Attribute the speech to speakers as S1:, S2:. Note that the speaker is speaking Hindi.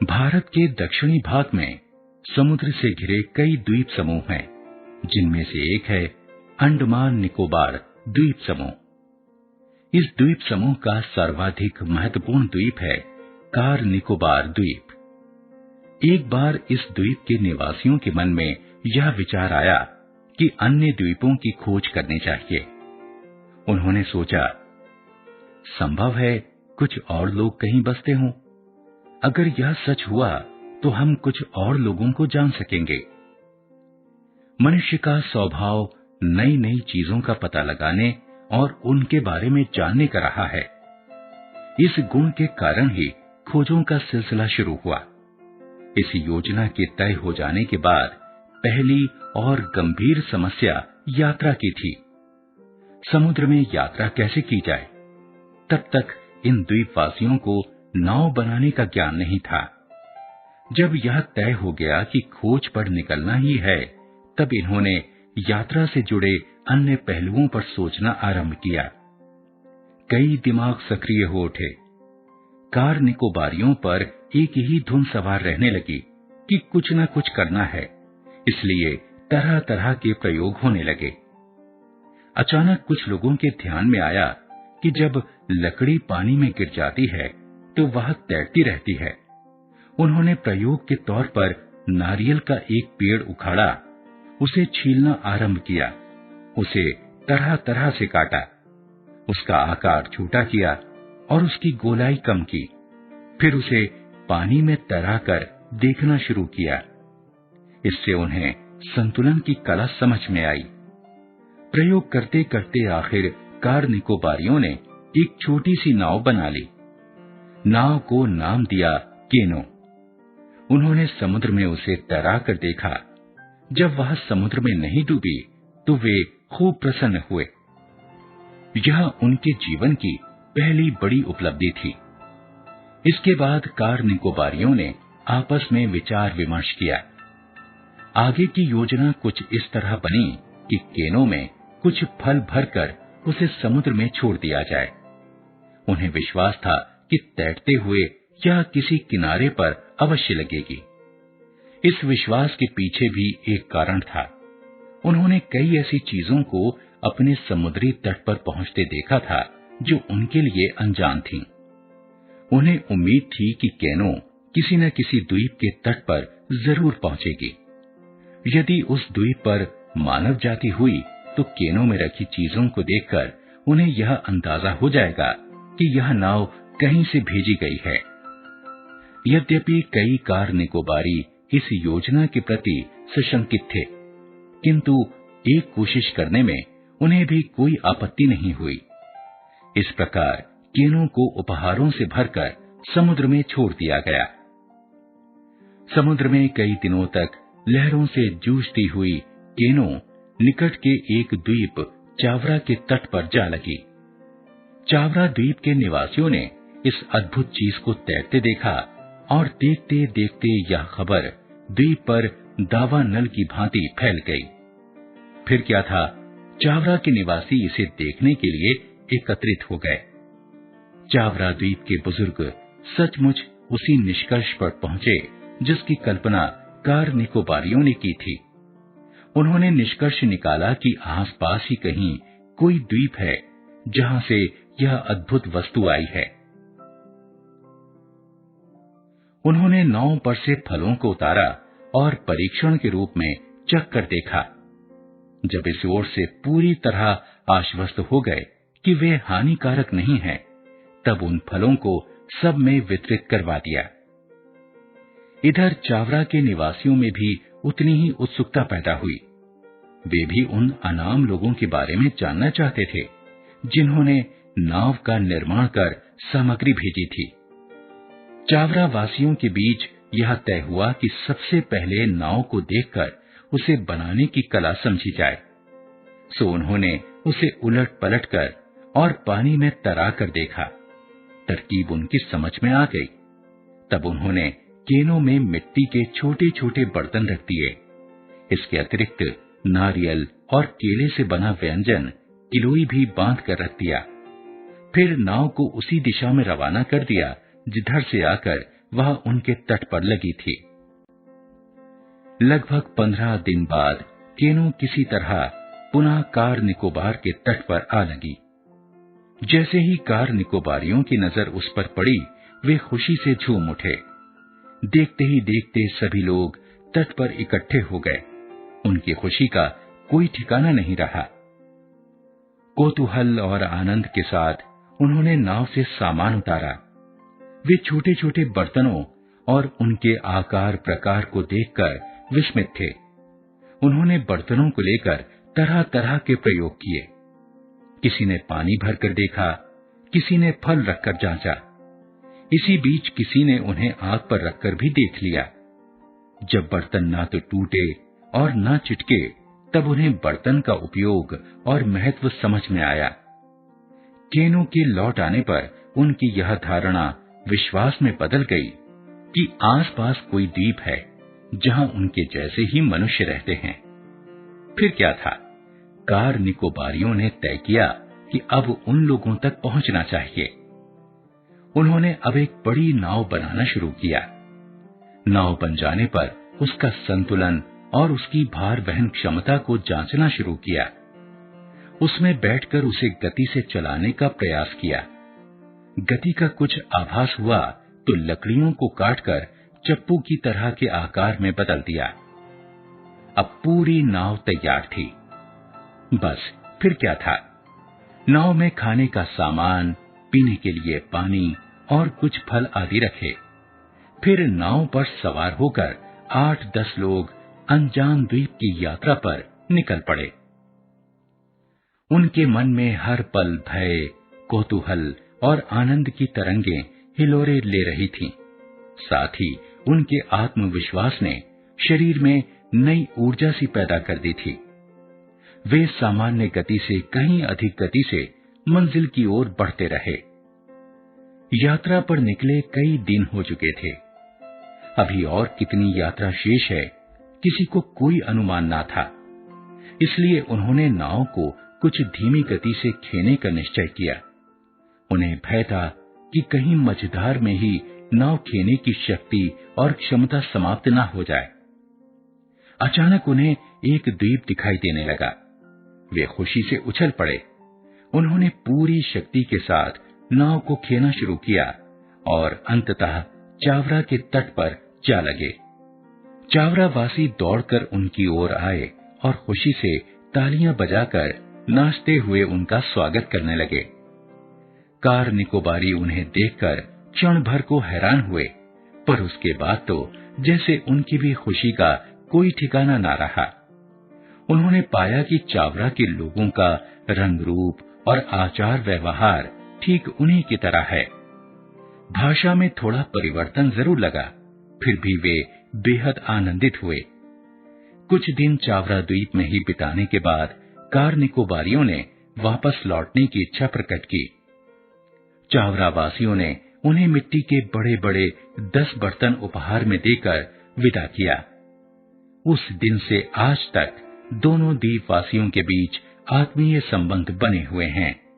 S1: भारत के दक्षिणी भाग में समुद्र से घिरे कई द्वीप समूह हैं, जिनमें से एक है अंडमान निकोबार द्वीप समूह। इस द्वीप समूह का सर्वाधिक महत्वपूर्ण द्वीप है कार निकोबार द्वीप। एक बार इस द्वीप के निवासियों के मन में यह विचार आया कि अन्य द्वीपों की खोज करनी चाहिए। उन्होंने सोचा, संभव है कुछ और लोग कहीं बसते हों। अगर यह सच हुआ तो हम कुछ और लोगों को जान सकेंगे। मनुष्य का स्वभाव नई नई चीजों का पता लगाने और उनके बारे में जानने का रहा है। इस गुण के कारण ही खोजों का सिलसिला शुरू हुआ। इस योजना के तय हो जाने के बाद पहली और गंभीर समस्या यात्रा की थी। समुद्र में यात्रा कैसे की जाए? तब तक इन द्वीपवासियों को नाव बनाने का ज्ञान नहीं था। जब यह तय हो गया कि खोज पर निकलना ही है, तब इन्होंने यात्रा से जुड़े अन्य पहलुओं पर सोचना आरंभ किया। कई दिमाग सक्रिय हो उठे। कार निकोबारियों पर एक ही धुन सवार रहने लगी कि कुछ न कुछ करना है, इसलिए तरह तरह के प्रयोग होने लगे। अचानक कुछ लोगों के ध्यान में आया कि जब लकड़ी पानी में गिर जाती है तो वह तैरती रहती है। उन्होंने प्रयोग के तौर पर नारियल का एक पेड़ उखाड़ा, उसे छीलना आरंभ किया, उसे तरह तरह से काटा, उसका आकार छोटा किया और उसकी गोलाई कम की। फिर उसे पानी में तैराकर देखना शुरू किया। इससे उन्हें संतुलन की कला समझ में आई। प्रयोग करते करते आखिर कार निकोबारियों ने एक छोटी सी नाव बना ली। नाव को नाम दिया केनो। उन्होंने समुद्र में उसे तैराकर देखा। जब वह समुद्र में नहीं डूबी तो वे खूब प्रसन्न हुए। यह उनके जीवन की पहली बड़ी उपलब्धि थी। इसके बाद कार निकोबारियों ने आपस में विचार विमर्श किया। आगे की योजना कुछ इस तरह बनी कि केनो में कुछ फल भरकर उसे समुद्र में छोड़ दिया जाए। उन्हें विश्वास था कि तैरते हुए यह किसी किनारे पर अवश्य लगेगी। इस विश्वास के पीछे भी एक कारण था। उन्होंने कई ऐसी चीजों को अपने समुद्री तट पर पहुंचते देखा था जो उनके लिए अनजान थीं। उन्हें उम्मीद थी कि केनो किसी न किसी द्वीप के तट पर जरूर पहुंचेगी। यदि उस द्वीप पर मानव जाति हुई तो केनो में रखी चीजों को देखकर उन्हें यह अंदाजा हो जाएगा कि यह नाव कहीं से भेजी गई है। यद्यपि कई कार निकोबारी इस योजना के प्रति सशंकित थे, किंतु एक कोशिश करने में उन्हें भी कोई आपत्ति नहीं हुई। इस प्रकार केनो को उपहारों से भरकर समुद्र में छोड़ दिया गया। समुद्र में कई दिनों तक लहरों से जूझती हुई केनो निकट के एक द्वीप चावरा के तट पर जा लगी। चावरा द्वीप के निवासियों ने इस अद्भुत चीज को तैरते देखा और देखते देखते यह खबर द्वीप पर दावा नल की भांति फैल गई। फिर क्या था, चावरा के निवासी इसे देखने के लिए एकत्रित हो गए। चावरा द्वीप के बुजुर्ग सचमुच उसी निष्कर्ष पर पहुंचे जिसकी कल्पना कार निकोबारियों ने की थी। उन्होंने निष्कर्ष निकाला कि आसपास ही कहीं कोई द्वीप है जहां से यह अद्भुत वस्तु आई है। उन्होंने नाव पर से फलों को उतारा और परीक्षण के रूप में चख कर देखा। जब इस ओर से पूरी तरह आश्वस्त हो गए कि वे हानिकारक नहीं हैं, तब उन फलों को सब में वितरित करवा दिया। इधर चावरा के निवासियों में भी उतनी ही उत्सुकता पैदा हुई। वे भी उन अनाम लोगों के बारे में जानना चाहते थे जिन्होंने नाव का निर्माण कर सामग्री भेजी थी। चावरा वासियों के बीच यह तय हुआ कि सबसे पहले नाव को देखकर उसे बनाने की कला समझी जाए। सो उन्होंने उसे उलट पलट कर और पानी में तरा कर देखा। तरकीब उनकी समझ में आ गई। तब उन्होंने केनों में मिट्टी के छोटे छोटे बर्तन रख दिए। इसके अतिरिक्त नारियल और केले से बना व्यंजन किलोई भी बांध कर रख दिया। फिर नाव को उसी दिशा में रवाना कर दिया जिधर से आकर वह उनके तट पर लगी थी। लगभग 15 दिन बाद केनो किसी तरह पुनः कार निकोबार के तट पर आ लगी। जैसे ही कार निकोबारियों की नजर उस पर पड़ी, वे खुशी से झूम उठे। देखते ही देखते सभी लोग तट पर इकट्ठे हो गए। उनकी खुशी का कोई ठिकाना नहीं रहा। कौतूहल और आनंद के साथ उन्होंने नाव से सामान उतारा। वे छोटे छोटे बर्तनों और उनके आकार प्रकार को देखकर विस्मित थे। उन्होंने बर्तनों को लेकर तरह तरह के प्रयोग किए। किसी ने पानी भरकर देखा, किसी ने फल रखकर जांचा। इसी बीच किसी ने उन्हें आग पर रखकर भी देख लिया। जब बर्तन ना तो टूटे और ना चिटके, तब उन्हें बर्तन का उपयोग और महत्व समझ में आया। केनो के लौट आने पर उनकी यह धारणा विश्वास में बदल गई कि आसपास कोई द्वीप है जहां उनके जैसे ही मनुष्य रहते हैं। फिर क्या था, कार निकोबारियों ने तय किया कि अब उन लोगों तक पहुंचना चाहिए। उन्होंने अब एक बड़ी नाव बनाना शुरू किया। नाव बन जाने पर उसका संतुलन और उसकी भार वहन क्षमता को जांचना शुरू किया। उसमें बैठकर उसे गति से चलाने का प्रयास किया। गति का कुछ आभास हुआ तो लकड़ियों को काटकर चप्पू की तरह के आकार में बदल दिया। अब पूरी नाव तैयार थी। बस फिर क्या था, नाव में खाने का सामान, पीने के लिए पानी और कुछ फल आदि रखे। फिर नाव पर सवार होकर 8-10 लोग अनजान द्वीप की यात्रा पर निकल पड़े। उनके मन में हर पल भय, कौतूहल और आनंद की तरंगें हिलोरे ले रही थीं। साथ ही उनके आत्मविश्वास ने शरीर में नई ऊर्जा सी पैदा कर दी थी। वे सामान्य गति से कहीं अधिक गति से मंजिल की ओर बढ़ते रहे। यात्रा पर निकले कई दिन हो चुके थे। अभी और कितनी यात्रा शेष है, किसी को कोई अनुमान ना था। इसलिए उन्होंने नाव को कुछ धीमी गति से खेने का निश्चय किया। उन्हें भय था कि कहीं मझधार में ही नाव खेने की शक्ति और क्षमता समाप्त ना हो जाए। अचानक उन्हें एक द्वीप दिखाई देने लगा। वे खुशी से उछल पड़े। उन्होंने पूरी शक्ति के साथ नाव को खेना शुरू किया और अंततः चावरा के तट पर जा लगे। चावरावासी दौड़कर उनकी ओर आए और खुशी से तालियां बजाकर नाचते हुए उनका स्वागत करने लगे। कार निकोबारी उन्हें देखकर क्षण भर को हैरान हुए, पर उसके बाद तो जैसे उनकी भी खुशी का कोई ठिकाना ना रहा। उन्होंने पाया कि चावरा के लोगों का रंग रूप और आचार व्यवहार ठीक उन्हीं की तरह है। भाषा में थोड़ा परिवर्तन जरूर लगा, फिर भी वे बेहद आनंदित हुए। कुछ दिन चावरा द्वीप में ही बिताने के बाद कार निकोबारियों ने वापस लौटने की इच्छा प्रकट की। चावरा वासियों ने उन्हें मिट्टी के बड़े बड़े 10 बर्तन उपहार में देकर विदा किया। उस दिन से आज तक दोनों द्वीपवासियों के बीच आत्मीय संबंध बने हुए हैं।